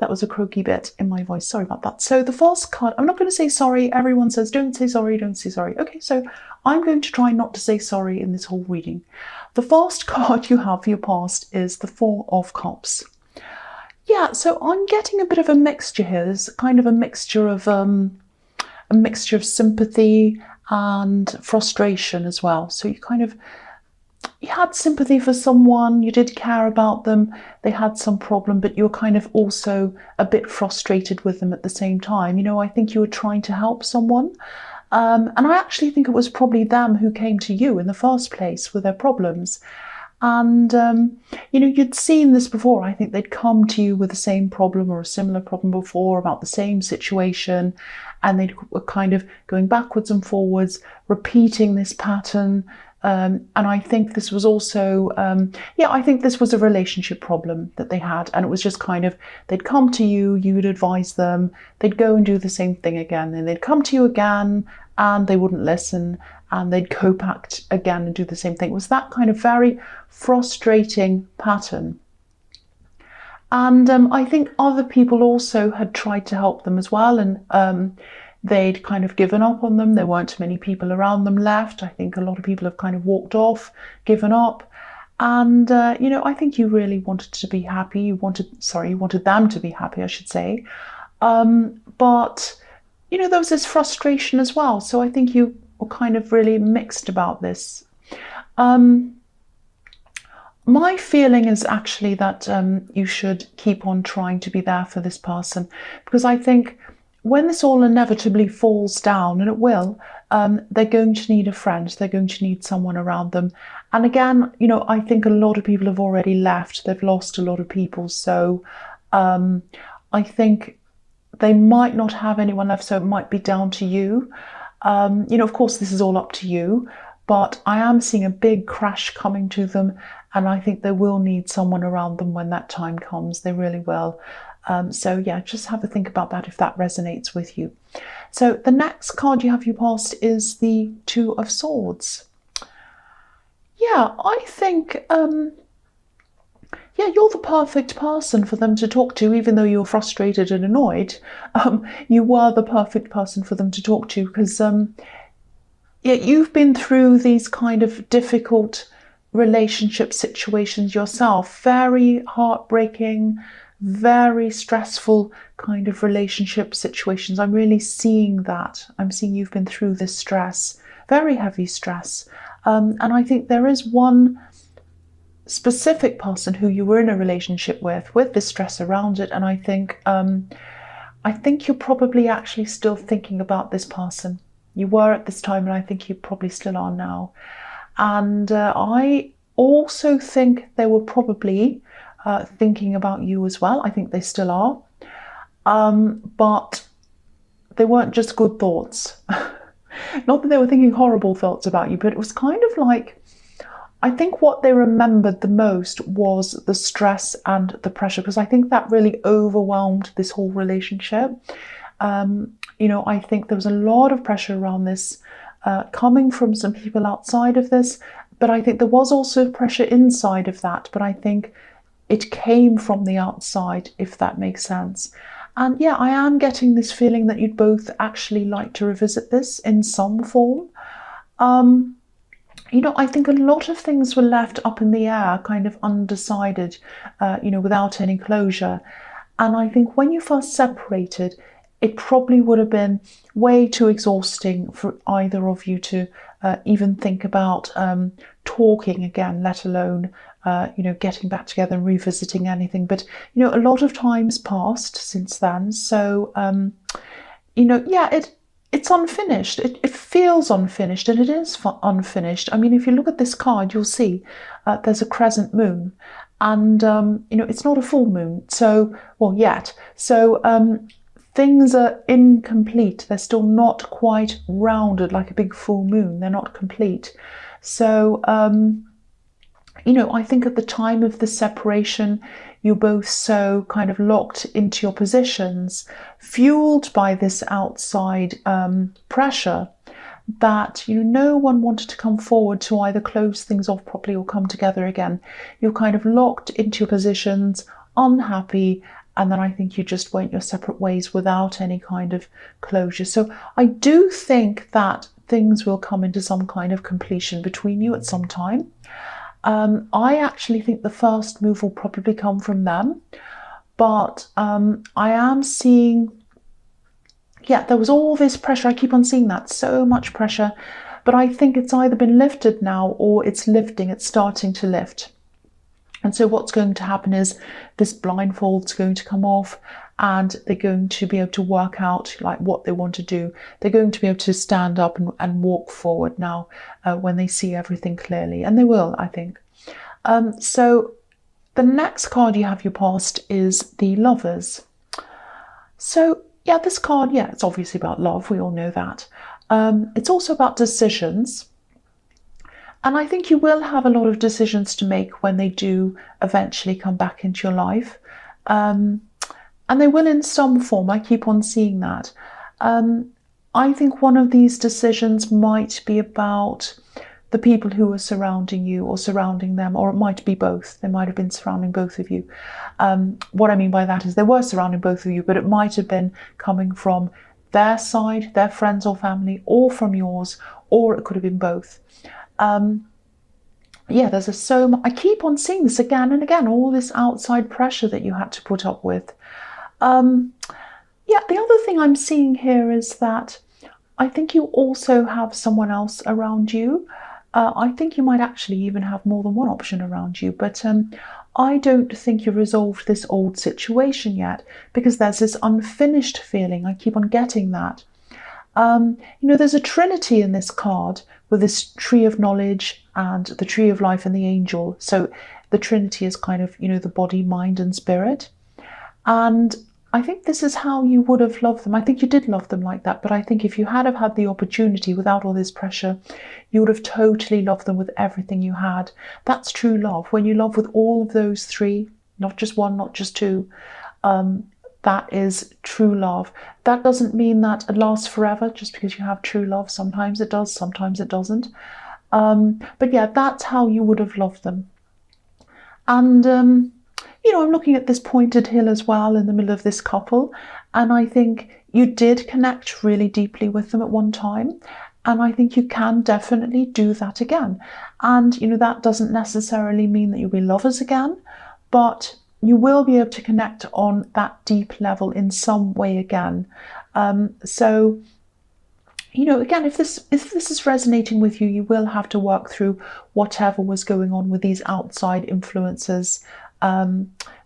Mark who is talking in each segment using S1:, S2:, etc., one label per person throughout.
S1: that was a croaky bit in my voice. Sorry about that. So the first card, I'm not going to say sorry. Everyone says, don't say sorry, don't say sorry. Okay, so I'm going to try not to say sorry in this whole reading. The first card you have for your past is the Four of Cups. Yeah, so I'm getting a bit of a mixture here. There's kind of a mixture of sympathy and frustration as well. So you had sympathy for someone, you did care about them, they had some problem, but you're kind of also a bit frustrated with them at the same time. You know, I think you were trying to help someone. And I actually think it was probably them who came to you in the first place with their problems. And, you know, you'd seen this before. I think they'd come to you with the same problem or a similar problem before about the same situation. And they were kind of going backwards and forwards, repeating this pattern. And I think this was also, I think this was a relationship problem that they had. And it was just kind of, they'd come to you, you'd advise them, they'd go and do the same thing again. And they'd come to you again and they wouldn't listen. And they'd go back again and do the same thing. It was that kind of very frustrating pattern. And I think other people also had tried to help them as well. And they'd kind of given up on them. There weren't many people around them left. I think a lot of people have kind of walked off, given up. And, you know, I think you really wanted to be happy. You wanted them to be happy, I should say. But, you know, there was this frustration as well. So I think you were kind of really mixed about this. My feeling is actually that you should keep on trying to be there for this person, because I think when this all inevitably falls down, and it will, they're going to need a friend. They're going to need someone around them. And again, you know, I think a lot of people have already left. They've lost a lot of people. So I think they might not have anyone left. So it might be down to you. You know, of course, this is all up to you. But I am seeing a big crash coming to them. And I think they will need someone around them when that time comes. They really will. So yeah, just have a think about that if that resonates with you. So the next card you have your past is the Two of Swords. Yeah, I think, you're the perfect person for them to talk to, even though you're frustrated and annoyed. You were the perfect person for them to talk to because, you've been through these kind of difficult relationship situations yourself, very heartbreaking, very stressful kind of relationship situations. I'm really seeing that. I'm seeing you've been through this stress, very heavy stress. And I think there is one specific person who you were in a relationship with this stress around it. And I think you're probably actually still thinking about this person. You were at this time, and I think you probably still are now. And I also think they were probably thinking about you as well. I think they still are. But they weren't just good thoughts. Not that they were thinking horrible thoughts about you, but it was kind of like, I think what they remembered the most was the stress and the pressure, because I think that really overwhelmed this whole relationship. You know, I think there was a lot of pressure around this coming from some people outside of this, but I think there was also pressure inside of that, but I think it came from the outside, if that makes sense. And yeah, I am getting this feeling that you'd both actually like to revisit this in some form. You know, I think a lot of things were left up in the air, kind of undecided, you know, without any closure. And I think when you first separated, it probably would have been way too exhausting for either of you to even think about talking again, let alone, you know, getting back together and revisiting anything. But, you know, a lot of time's passed since then. So, you know, yeah, it's unfinished. It feels unfinished, and it is unfinished. I mean, if you look at this card, you'll see there's a crescent moon. And, you know, it's not a full moon. So, well, yet. So, things are incomplete. They're still not quite rounded like a big full moon. They're not complete. So, you know, I think at the time of the separation, you're both so kind of locked into your positions, fueled by this outside pressure, that, you know, no one wanted to come forward to either close things off properly or come together again. You're kind of locked into your positions, unhappy, and then I think you just went your separate ways without any kind of closure. So I do think that things will come into some kind of completion between you at some time. I actually think the first move will probably come from them, but I am seeing, yeah, there was all this pressure. I keep on seeing that, so much pressure, but I think it's either been lifted now or it's lifting, it's starting to lift. And so what's going to happen is this blindfold's going to come off, and they're going to be able to work out like what they want to do. They're going to be able to stand up and walk forward now when they see everything clearly, and they will, I think. So the next card you have your past is the Lovers. So yeah, this card, yeah, it's obviously about love. We all know that. It's also about decisions. And I think you will have a lot of decisions to make when they do eventually come back into your life. And they will in some form. I keep on seeing that. I think one of these decisions might be about the people who are surrounding you or surrounding them, or it might be both. They might have been surrounding both of you. What I mean by that is they were surrounding both of you, but it might have been coming from their side, their friends or family, or from yours, or it could have been both. Yeah, there's I keep on seeing this again and again, all this outside pressure that you had to put up with. Yeah, the other thing I'm seeing here is that I think you also have someone else around you. I think you might actually even have more than one option around you, but I don't think you've resolved this old situation yet, because there's this unfinished feeling. I keep on getting that. You know, there's a trinity in this card with this tree of knowledge and the tree of life and the angel. So the trinity is kind of, you know, the body, mind and spirit. And I think this is how you would have loved them. I think you did love them like that, but I think if you had have had the opportunity without all this pressure, you would have totally loved them with everything you had. That's true love. When you love with all of those three, not just one, not just two, that is true love. That doesn't mean that it lasts forever just because you have true love. Sometimes it does, sometimes it doesn't. But yeah, that's how you would have loved them. And, you know, I'm looking at this pointed hill as well in the middle of this couple. And I think you did connect really deeply with them at one time. And I think you can definitely do that again. And, you know, that doesn't necessarily mean that you'll be lovers again, but you will be able to connect on that deep level in some way again. So, you know, again, if this is resonating with you, you will have to work through whatever was going on with these outside influences.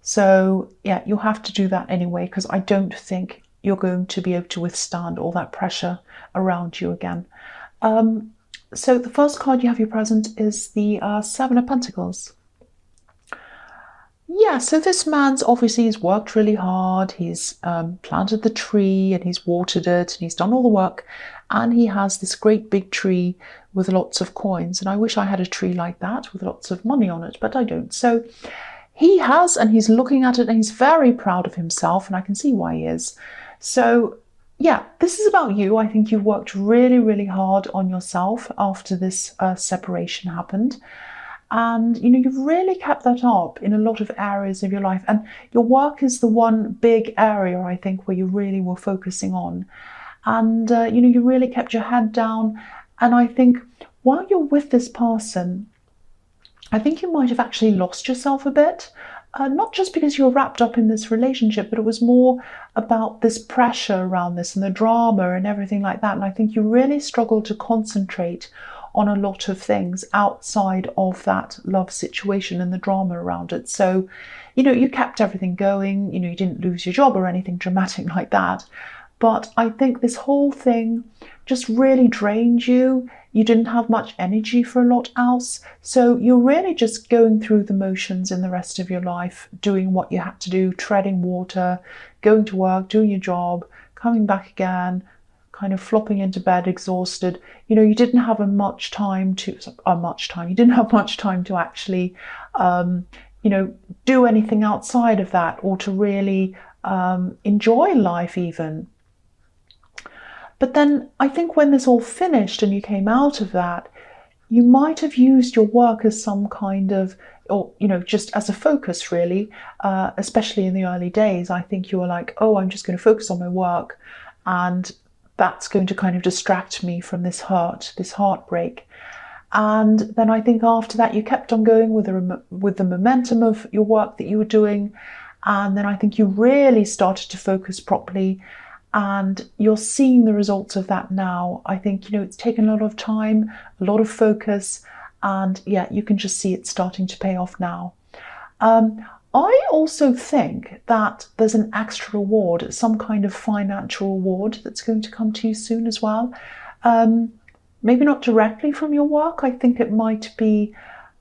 S1: So yeah, you'll have to do that anyway, because I don't think you're going to be able to withstand all that pressure around you again. So the first card you have your present is the Seven of Pentacles. Yeah, so this man's obviously he's worked really hard. He's planted the tree and he's watered it and he's done all the work, and he has this great big tree with lots of coins. And I wish I had a tree like that with lots of money on it, but I don't. So he has, and he's looking at it and he's very proud of himself, and I can see why he is. So yeah, this is about you. I think you've worked really, really hard on yourself after this separation happened. And, you know, you've really kept that up in a lot of areas of your life. And your work is the one big area, I think, where you really were focusing on. And, you know, you really kept your head down. And I think while you're with this person, I think you might have actually lost yourself a bit. Not just because you're wrapped up in this relationship, but it was more about this pressure around this and the drama and everything like that. And I think you really struggled to concentrate on a lot of things outside of that love situation and the drama around it. So, you know, you kept everything going, you know, you didn't lose your job or anything dramatic like that. But I think this whole thing just really drained you. You didn't have much energy for a lot else. So you're really just going through the motions in the rest of your life, doing what you had to do, treading water, going to work, doing your job, coming back again, kind of flopping into bed exhausted. You know, you didn't have much time to actually, you know, do anything outside of that, or to really enjoy life even. But then I think when this all finished and you came out of that, you might have used your work as some kind of or, you know, just as a focus really, especially in the early days. I think you were like, oh, I'm just going to focus on my work, and that's going to kind of distract me from this hurt, this heartbreak. And then I think after that you kept on going with the momentum of your work that you were doing, and then I think you really started to focus properly, and you're seeing the results of that now. I think, you know, it's taken a lot of time, a lot of focus, and yeah, you can just see it starting to pay off now. I also think that there's an extra reward, some kind of financial reward that's going to come to you soon as well. Maybe not directly from your work. I think it might be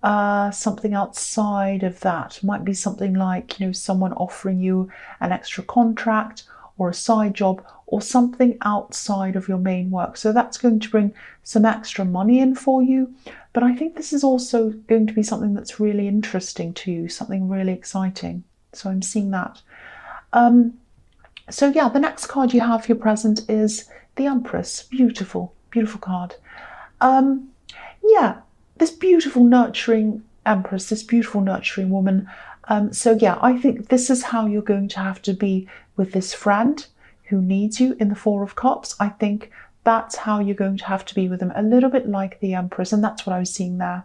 S1: something outside of that. It might be something like, you know, someone offering you an extra contract or a side job or something outside of your main work. So that's going to bring some extra money in for you. But I think this is also going to be something that's really interesting to you, something really exciting. So I'm seeing that. So yeah, the next card you have for your present is the Empress. Beautiful, beautiful card. Yeah, this beautiful nurturing Empress, this beautiful nurturing woman. So yeah, I think this is how you're going to have to be with this friend who needs you in the Four of Cups. I think that's how you're going to have to be with them, a little bit like the Empress, and that's what I was seeing there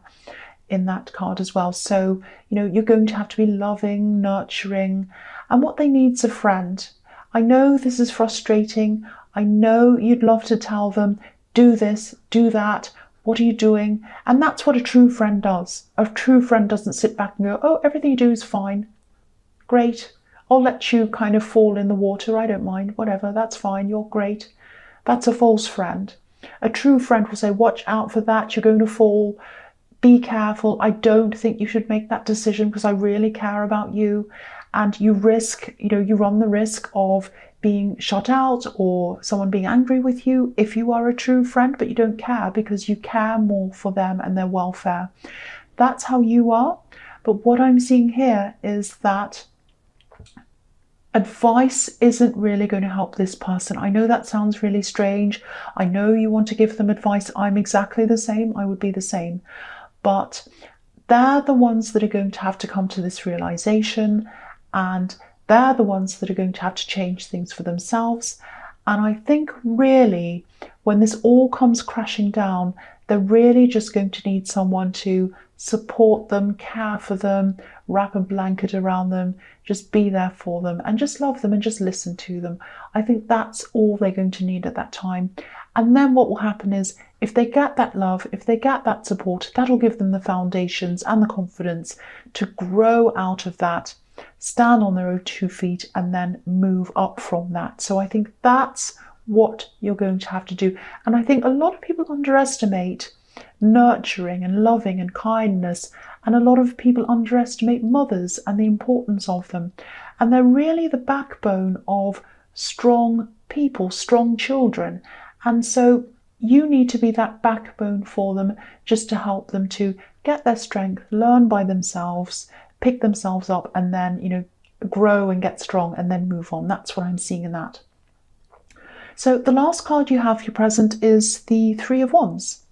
S1: in that card as well. So, you know, you're going to have to be loving, nurturing, and what they need is a friend. I know this is frustrating. I know you'd love to tell them, do this, do that, what are you doing? And that's what a true friend does. A true friend doesn't sit back and go, oh, everything you do is fine. Great. I'll let you kind of fall in the water. I don't mind. Whatever. That's fine. You're great. That's a false friend. A true friend will say, watch out for that. You're going to fall. Be careful. I don't think you should make that decision because I really care about you. And you risk, you know, you run the risk of being shut out or someone being angry with you if you are a true friend, but you don't care because you care more for them and their welfare. That's how you are. But what I'm seeing here is that advice isn't really going to help this person. I know that sounds really strange. I know you want to give them advice. I'm exactly the same. I would be the same. But they're the ones that are going to have to come to this realization, and they're the ones that are going to have to change things for themselves. And I think really when this all comes crashing down, they're really just going to need someone to support them, care for them, wrap a blanket around them, just be there for them and just love them and just listen to them. I think that's all they're going to need at that time. And then what will happen is if they get that love, if they get that support, that'll give them the foundations and the confidence to grow out of that, stand on their own 2 feet and then move up from that. So I think that's what you're going to have to do. And I think a lot of people underestimate nurturing and loving and kindness, and a lot of people underestimate mothers and the importance of them. And they're really the backbone of strong people, strong children. And so you need to be that backbone for them, just to help them to get their strength, learn by themselves, pick themselves up, and then, you know, grow and get strong and then move on. That's what I'm seeing in that. So the last card you have for your present is the Three of Wands.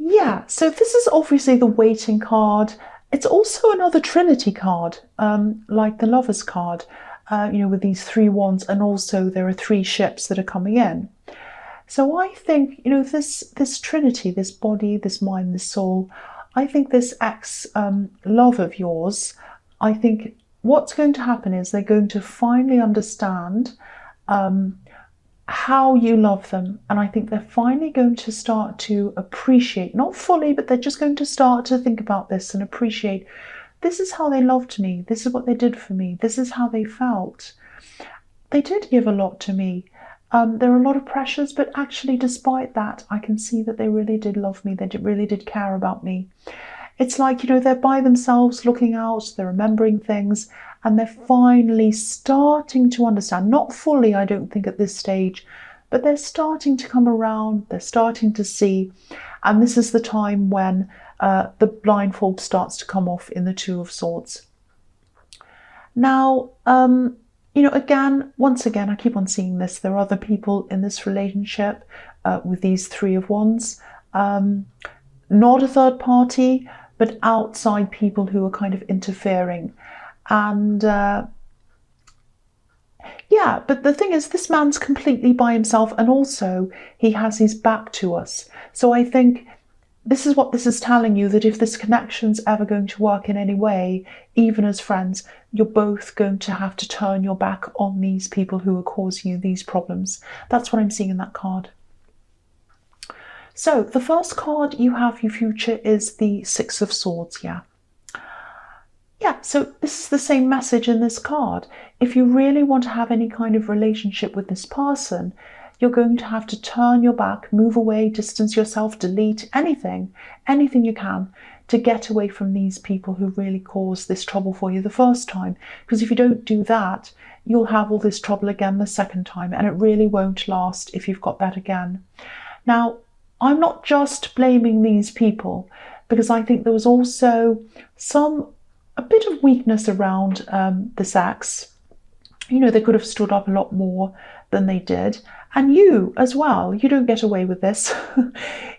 S1: Yeah, so this is obviously the waiting card. It's also another Trinity card, like the Lover's card, you know, with these 3 wands, and also there are 3 ships that are coming in. So I think, you know, this Trinity, this body, this mind, this soul, I think this ex-love of yours, I think what's going to happen is they're going to finally understand how you love them. And I think they're finally going to start to appreciate, not fully, but they're just going to start to think about this and appreciate, this is how they loved me. This is what they did for me. This is how they felt. They did give a lot to me. There are a lot of pressures, but actually despite that, I can see that they really did love me. They really did care about me. It's like, you know, they're by themselves looking out, they're remembering things, and they're finally starting to understand. Not fully, I don't think, at this stage, but they're starting to come around, they're starting to see. And this is the time when the blindfold starts to come off in the Two of Swords. Now, you know, once again, I keep on seeing this. There are other people in this relationship with these 3 of Wands. Not a third party, but outside people who are kind of interfering. And yeah, but the thing is, this man's completely by himself, and also he has his back to us. So I think this is what this is telling you, that if this connection's ever going to work in any way, even as friends, you're both going to have to turn your back on these people who are causing you these problems. That's what I'm seeing in that card. So the first card you have for your future is the Six of Swords. Yeah, so this is the same message in this card. If you really want to have any kind of relationship with this person, you're going to have to turn your back, move away, distance yourself, delete anything you can to get away from these people who really caused this trouble for you the first time. Because if you don't do that, you'll have all this trouble again the second time, and it really won't last if you've got that again. Now, I'm not just blaming these people, because I think there was also a bit of weakness around this ex. You know, they could have stood up a lot more than they did. And you as well, you don't get away with this.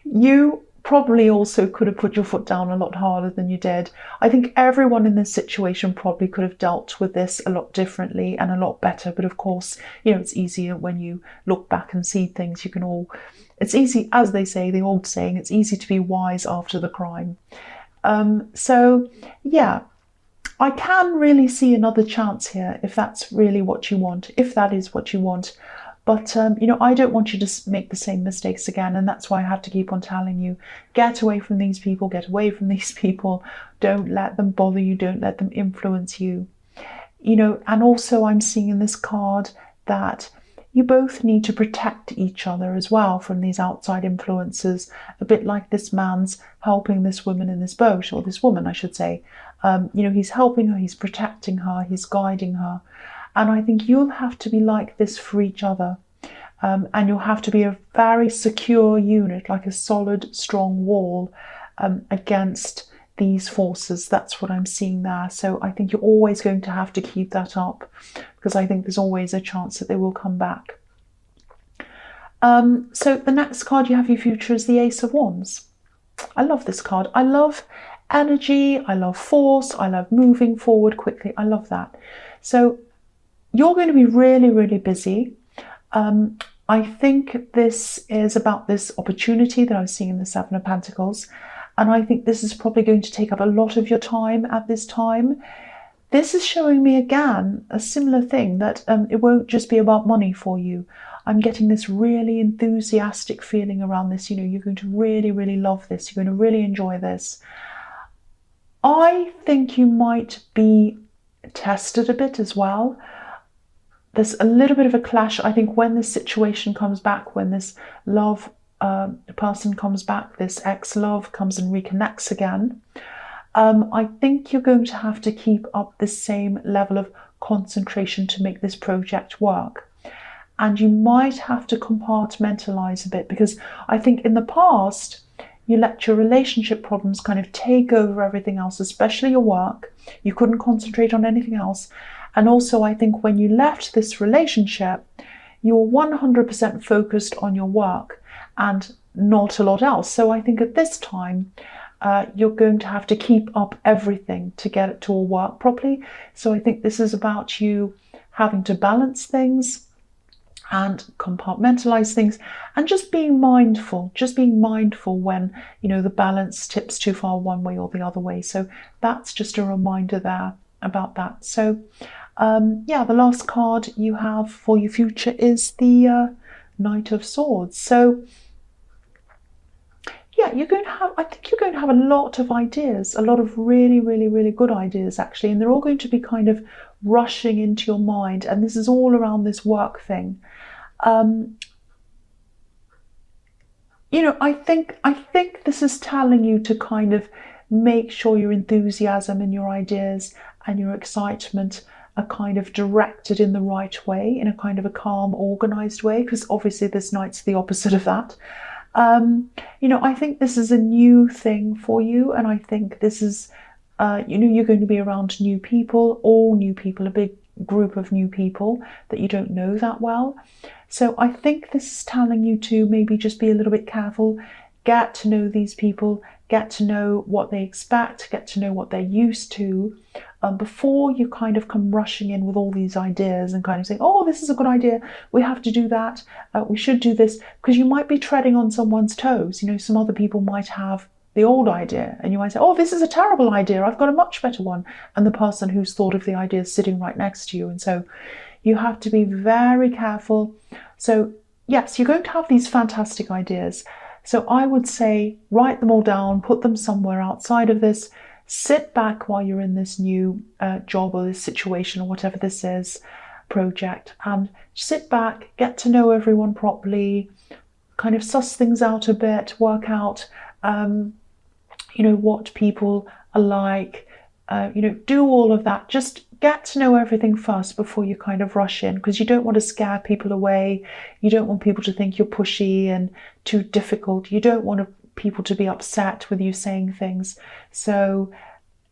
S1: You probably also could have put your foot down a lot harder than you did. I think everyone in this situation probably could have dealt with this a lot differently and a lot better. But of course, you know, it's easier when you look back and see things. It's easy, as they say, the old saying, it's easy to be wise after the crime. So yeah, I can really see another chance here if that's really what you want, if that is what you want. But, you know, I don't want you to make the same mistakes again. And that's why I have to keep on telling you, get away from these people, get away from these people. Don't let them bother you. Don't let them influence you. You know, and also I'm seeing in this card that you both need to protect each other as well from these outside influences, a bit like this man's helping this woman in this boat, or this woman, I should say. You know, he's helping her, he's protecting her, he's guiding her. And I think you'll have to be like this for each other. And you'll have to be a very secure unit, like a solid, strong wall against these forces. That's what I'm seeing there. So I think you're always going to have to keep that up, because I think there's always a chance that they will come back. So the next card you have for your future is the Ace of Wands. I love this card. I love energy. I love force. I love moving forward quickly. I love that. So you're going to be really, really busy. I think this is about this opportunity that I was seeing in the Seven of Pentacles. And I think this is probably going to take up a lot of your time at this time. This is showing me again a similar thing, that it won't just be about money for you. I'm getting this really enthusiastic feeling around this. You know, you're going to really, really love this. You're going to really enjoy this. I think you might be tested a bit as well. There's a little bit of a clash, I think, when this situation comes back, when this love person comes back, this ex-love comes and reconnects again. I think you're going to have to keep up the same level of concentration to make this project work. And you might have to compartmentalize a bit, because I think in the past, you let your relationship problems kind of take over everything else, especially your work. You couldn't concentrate on anything else. And also, I think when you left this relationship, you were 100% focused on your work and not a lot else. So I think at this time, you're going to have to keep up everything to get it to all work properly. So I think this is about you having to balance things and compartmentalize things, and just being mindful when, you know, the balance tips too far one way or the other way. So that's just a reminder there about that. So yeah, the last card you have for your future is the Knight of Swords. So yeah, I think you're going to have a lot of ideas, a lot of really, really, really good ideas actually, and they're all going to be kind of rushing into your mind, and this is all around this work thing. You know, I think this is telling you to kind of make sure your enthusiasm and your ideas and your excitement are kind of directed in the right way, in a kind of a calm, organized way, because obviously this Knight's the opposite of that. You know, I think this is a new thing for you, and I think this is, you know, you're going to be around new people, all new people, a big group of new people that you don't know that well. So I think this is telling you to maybe just be a little bit careful, get to know these people, get to know what they expect, get to know what they're used to, before you kind of come rushing in with all these ideas and kind of saying, oh, this is a good idea, we have to do that, we should do this, because you might be treading on someone's toes. You know, some other people might have the old idea and you might say, oh, this is a terrible idea, I've got a much better one, and the person who's thought of the idea is sitting right next to you. And so you have to be very careful. So yes, you're going to have these fantastic ideas. So I would say write them all down, put them somewhere outside of this, sit back while you're in this new job or this situation or whatever this is, project, and sit back, get to know everyone properly, kind of suss things out a bit, work out, you know, what people are like, you know, do all of that. Just get to know everything first before you kind of rush in, because you don't want to scare people away. You don't want people to think you're pushy and too difficult. You don't want people to be upset with you saying things. So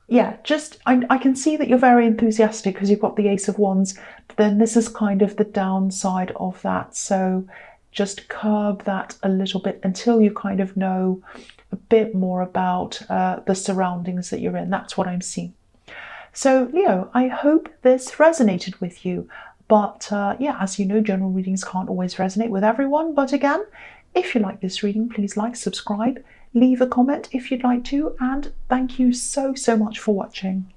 S1: yeah, just I can see that you're very enthusiastic because you've got the Ace of Wands, but then this is kind of the downside of that. So just curb that a little bit until you kind of know a bit more about the surroundings that you're in. That's what I'm seeing. So Leo, I hope this resonated with you. But yeah, as you know, general readings can't always resonate with everyone. But again, if you like this reading, please like, subscribe, leave a comment if you'd like to, and thank you so much for watching.